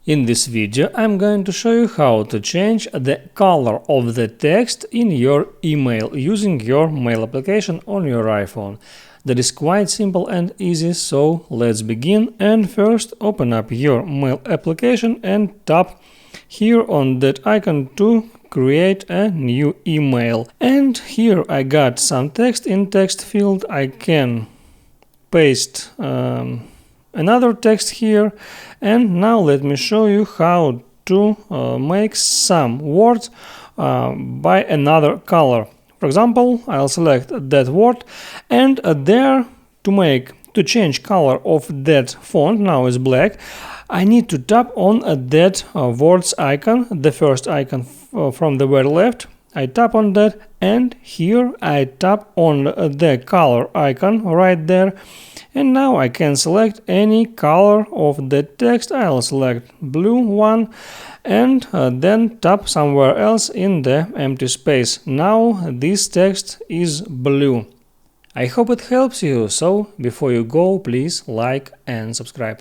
In this video, I'm going to show you how to change the color of the text in your email using your mail application on your iPhone. That is quite simple and easy, so let's begin. And first, open up your mail application and tap here on that icon to create a new email. And here I got some text in text field. I can paste another text here, and now let me show you how to make some words by another color. For example, I'll select that word, and there to change color of that font, now is black, I need to tap on that words icon, the first icon from the very left. I tap on that, and here I tap on the color icon right there, and now I can select any color of the text. I'll select blue one and then tap somewhere else in the empty space. Now this text is blue. I hope it helps you, so before you go, please like and subscribe.